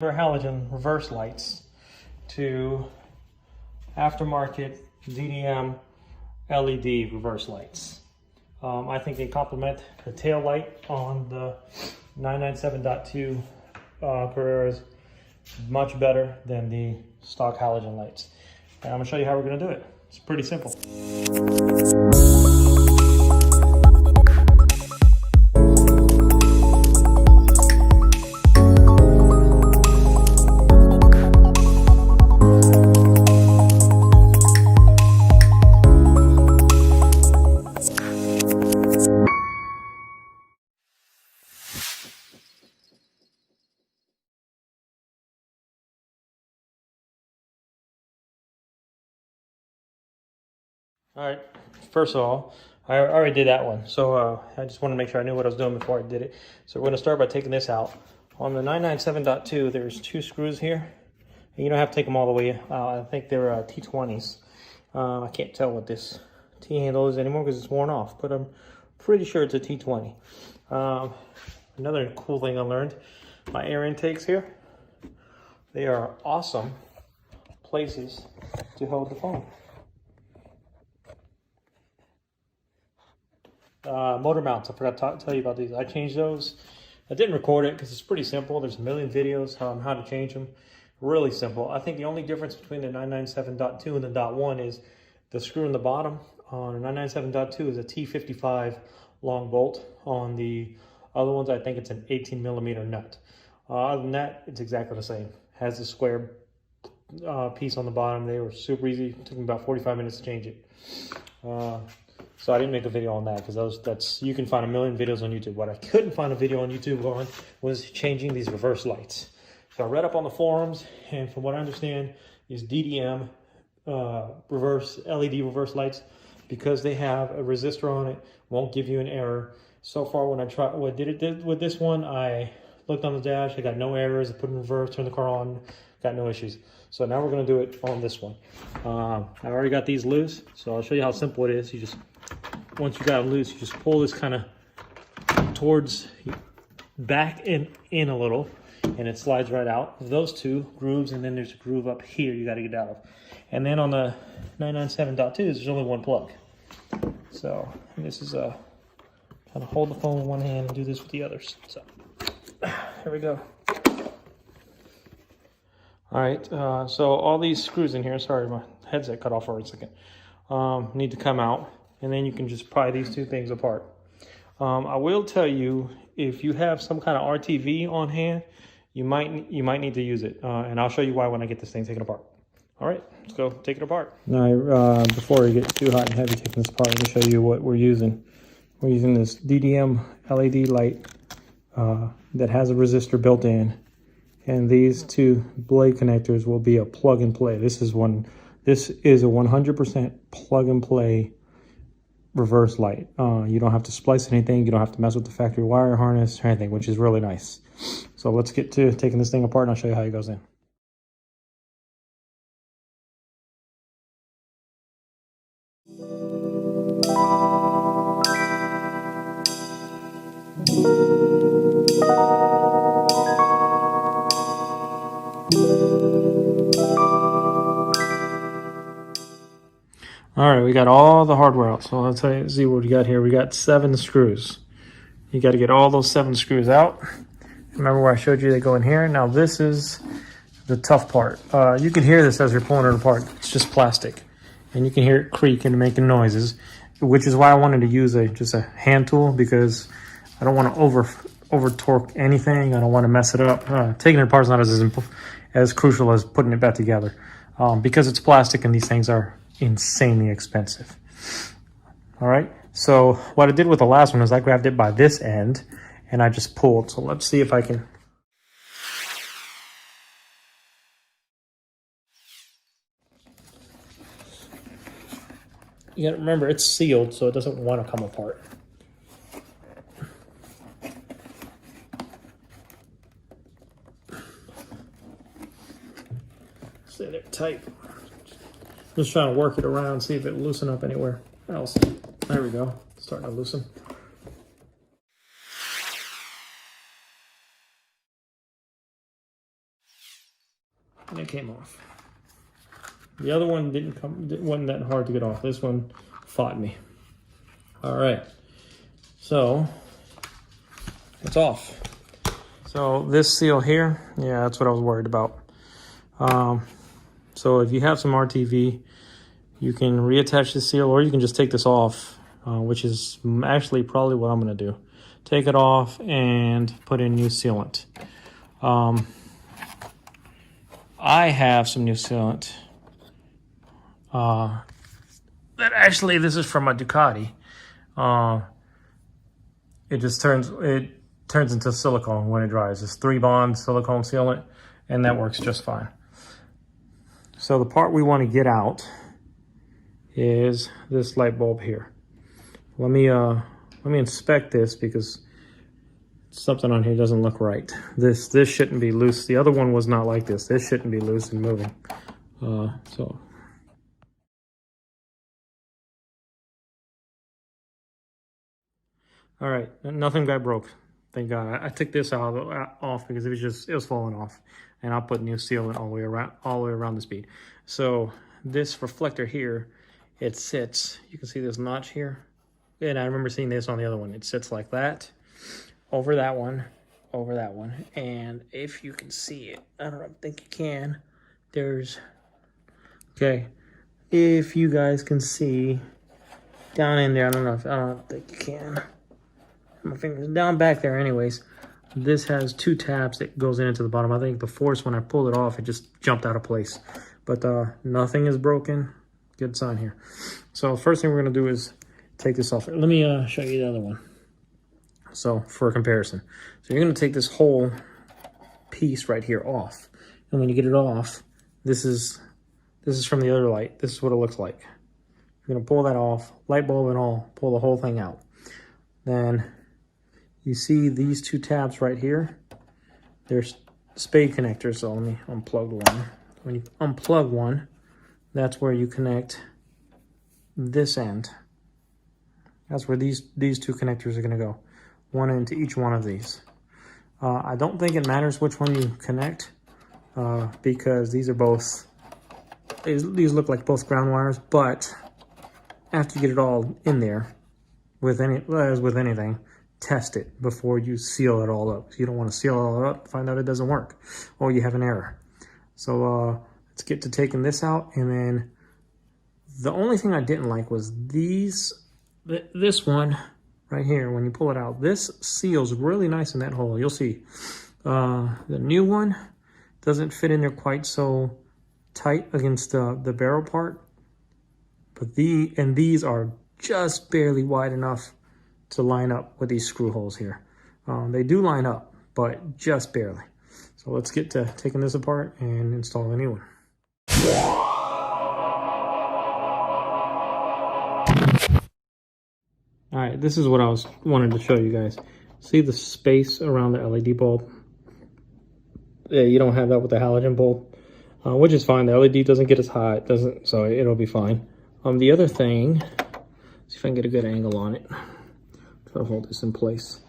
halogen reverse lights to aftermarket DDM LED reverse lights. I think they complement the tail light on the 997.2 Carreras much better than the stock halogen lights. And I'm gonna show you how we're gonna do it. It's pretty simple. All right, first of all, I already did that one. So I just want to make sure I knew what I was doing before I did it. So we're going to start by taking this out. On the 997.2, there's 2 screws here. And you don't have to take them all the way out. I think they're T20s. I can't tell what this T-handle is anymore because it's worn off, but I'm pretty sure it's a T20. Another cool thing I learned, my air intakes here, they are awesome places to hold the phone. Motor mounts, I forgot to tell you about these. I changed those. I didn't record it because it's pretty simple. There's a million videos on how to change them. Really simple. I think the only difference between the 997.2 and the .1 is the screw in the bottom. On the 997.2 is a T55 long bolt. On the other ones, I think it's an 18mm nut. Other than that, it's exactly the same. Has a square piece on the bottom. They were super easy. It took me about 45 minutes to change it. So I didn't make a video on that because you can find a million videos on YouTube. What I couldn't find a video on YouTube on was changing these reverse lights. So I read up on the forums, and from what I understand, is DDM reverse LED reverse lights, because they have a resistor on it, won't give you an error. So far, when I tried, with this one, I looked on the dash, I got no errors. I put it in reverse, turned the car on, got no issues. So now we're gonna do it on this one. I already got these loose, so I'll show you how simple it is. You just, once you got them loose, you just pull this kind of towards back and in a little, and it slides right out. Those 2 grooves, and then there's a groove up here you got to get out of. And then on the 997.2, there's only 1 plug. So this is kind of hold the phone with one hand and do this with the others. So here we go. All right, so all these screws in here, sorry, my headset cut off for a second, need to come out, and then you can just pry these 2 things apart. I will tell you, if you have some kind of RTV on hand, you might need to use it, and I'll show you why when I get this thing taken apart. All right, let's go take it apart. Now, before we get too hot and heavy taking this apart, let me show you what we're using. We're using this DDM LED light that has a resistor built in. And these 2 blade connectors will be a plug and play. This is a 100% plug and play reverse light. You don't have to splice anything. You don't have to mess with the factory wire harness or anything, which is really nice. So let's get to taking this thing apart, and I'll show you how it goes in. All right, we got all the hardware out. So let's see what we got here. We got 7 screws. You got to get all those 7 screws out. Remember where I showed you they go in here? Now this is the tough part. You can hear this as you're pulling it apart. It's just plastic. And you can hear it creak and making noises, which is why I wanted to use just a hand tool, because I don't want to over torque anything. I don't want to mess it up. Taking it apart is not as crucial as putting it back together, because it's plastic and these things are insanely expensive. All right, so what I did with the last one is I grabbed it by this end and I just pulled. So let's see if I can. You gotta remember, it's sealed, so it doesn't want to come apart. Set it tight. Just trying to work it around, see if it loosen up anywhere else. There we go, starting to loosen. and it came off. The other one wasn't that hard to get off. This one fought me. All right, so it's off. So this seal here, yeah, that's what I was worried about. So if you have some RTV, you can reattach the seal, or you can just take this off, which is actually probably what I'm gonna do. Take it off and put in new sealant. I have some new sealant. That actually, this is from a Ducati. It turns into silicone when it dries. It's 3-bond silicone sealant, and that works just fine. So the part we want to get out is this light bulb here. Let me inspect this because something on here doesn't look right. This shouldn't be loose. The other one was not like this. This shouldn't be loose and moving. So. All right, nothing got broke. Thank God. I took this off because it was falling off, and I'll put new sealant all the way around the speed. So this reflector here, it sits. You can see this notch here, and I remember seeing this on the other one. It sits like that, over that one, and if you can see it, I don't think you can. If you guys can see down in there, I don't think you can. My fingers down back there anyways. This has 2 tabs that goes into the bottom. I think the force, when I pulled it off, it just jumped out of place. But nothing is broken. Good sign here. So first thing we're going to do is take this off. Let me show you the other one. So for a comparison. So you're going to take this whole piece right here off. And when you get it off, this is from the other light. This is what it looks like. You're going to pull that off, light bulb and all, pull the whole thing out. Then you see these 2 tabs right here. There's spade connectors, so let me unplug one. When you unplug one, that's where you connect this end. That's where these 2 connectors are gonna go. One into each one of these. I don't think it matters which one you connect because these look like both ground wires, but after you get it all in there, as with anything, test it before you seal it all up. You don't want to seal it all up, find out it doesn't work, or you have an error. So let's get to taking this out. And then the only thing I didn't like was this one right here. When you pull it out, this seals really nice in that hole. You'll see the new one doesn't fit in there quite so tight against the barrel part, but these are just barely wide enough to line up with these screw holes here. They do line up, but just barely. So let's get to taking this apart and install a new one. All right, this is what I wanted to show you guys. See the space around the LED bulb? Yeah, you don't have that with the halogen bulb, which is fine. The LED doesn't get as hot, so it'll be fine. The other thing, see if I can get a good angle on it. Try to hold this in place.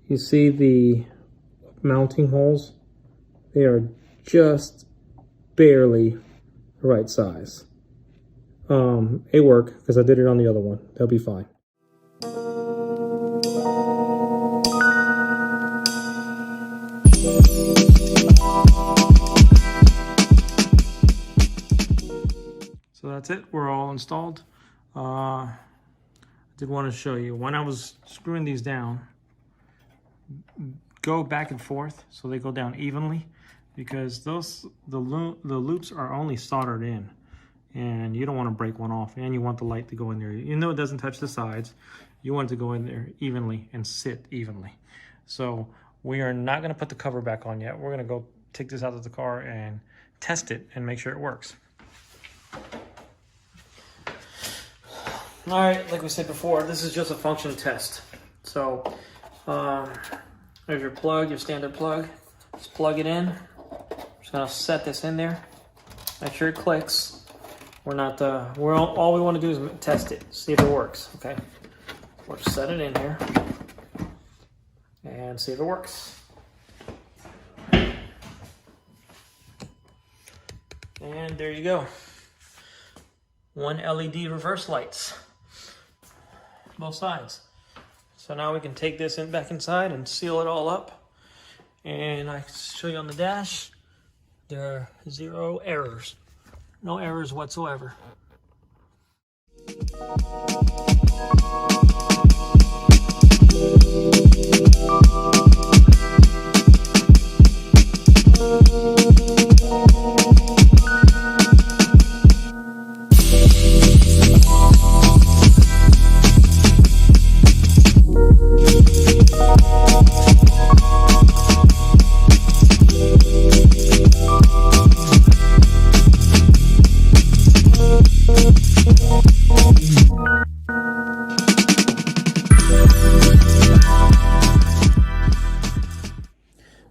You see the mounting holes? They are just barely the right size. It worked because I did it on the other one. They'll be fine. So that's it. We're all installed. I did want to show you when I was screwing these down, go back and forth so they go down evenly, because the loops are only soldered in, and you don't want to break one off, and you want the light to go in there. You know, it doesn't touch the sides. You want it to go in there evenly and sit evenly. So we are not going to put the cover back on yet. We're going to go take this out of the car and test it and make sure it works. All right, like we said before, this is just a function test. So there's your plug, your standard plug. Just plug it in. Just gonna set this in there. Make sure it clicks. All we want to do is test it, see if it works. Okay, we'll just set it in here and see if it works. And there you go. 1 LED reverse lights, both sides. So now we can take this back inside and seal it all up. And I can show you on the dash, there are 0 errors. No errors whatsoever.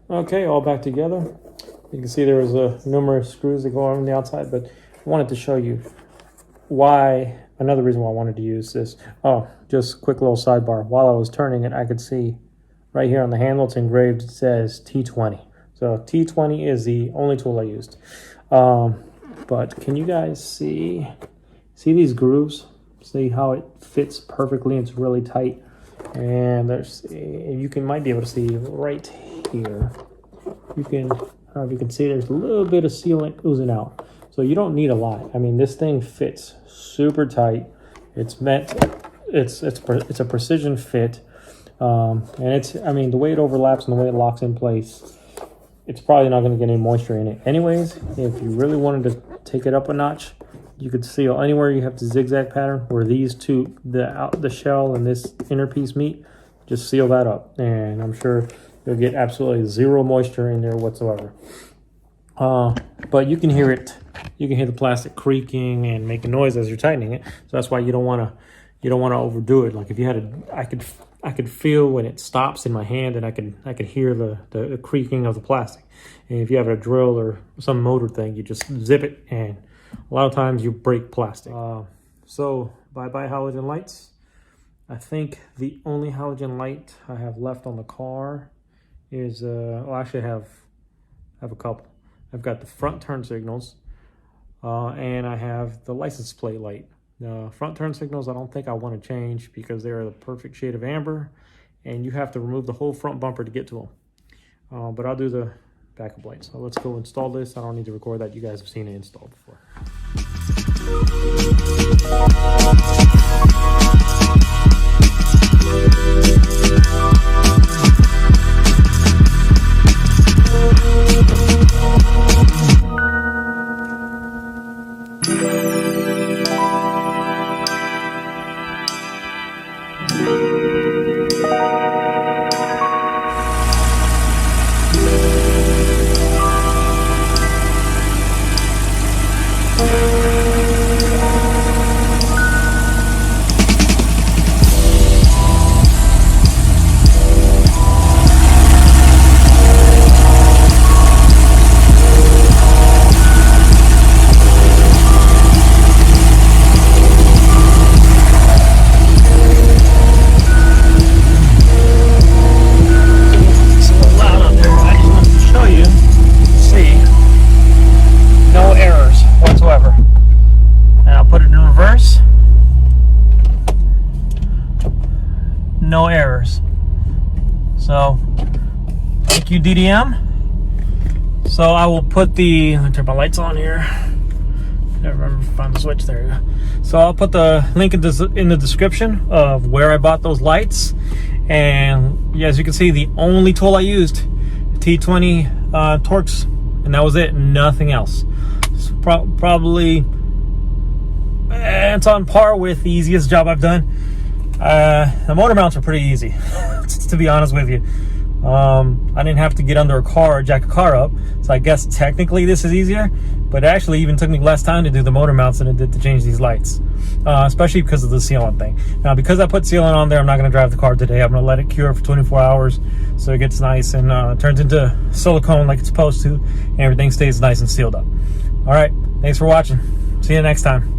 Okay, all back together. You can see there was numerous screws that go on the outside, but I wanted to show you why, another reason why I wanted to use this. Oh, just quick little sidebar. While I was turning it, I could see right here on the handle, it's engraved, it says T20. So T20 is the only tool I used. But can you guys see these grooves? See how it fits perfectly? It's really tight. And there's, you might be able to see right here. You can, I don't know if you can see, there's a little bit of sealant oozing out. So you don't need a lot. I mean, this thing fits super tight. It's meant, it's a precision fit. And it's, I mean, the way it overlaps and the way it locks in place, it's probably not going to get any moisture in it. Anyways, if you really wanted to take it up a notch, you could seal anywhere you have the zigzag pattern where these two, the shell and this inner piece meet, just seal that up. And I'm sure you'll get absolutely 0 moisture in there whatsoever. But you can hear it. You can hear the plastic creaking and making noise as you're tightening it. So that's why you don't want to overdo it. Like if you had I could feel when it stops in my hand, and I could hear the creaking of the plastic. And if you have a drill or some motor thing, you just zip it, and a lot of times you break plastic. So bye-bye halogen lights. I think the only halogen light I have left on the car is, well, actually I have a couple. I've got the front turn signals, and I have the license plate light. The front turn signals I don't think I want to change because they're the perfect shade of amber, and you have to remove the whole front bumper to get to them. But I'll do the backup light. So let's go install this. I don't need to record that. You guys have seen it installed before. No errors. So thank you, DDM. So I will put the, let me turn my lights on here. Never remember to find the switch. There you go. So I'll put the link in the description of where I bought those lights. And yeah, as you can see, the only tool I used, T20 Torx, and that was it, nothing else. So probably it's on par with the easiest job I've done. The motor mounts are pretty easy, to be honest with you. I didn't have to get under a car or jack a car up, so I guess technically this is easier, but it actually even took me less time to do the motor mounts than it did to change these lights, especially because of the sealant thing. Now, because I put sealant on there, I'm not going to drive the car today. I'm going to let it cure for 24 hours so it gets nice and turns into silicone like it's supposed to, and everything stays nice and sealed up. All right, thanks for watching. See you next time.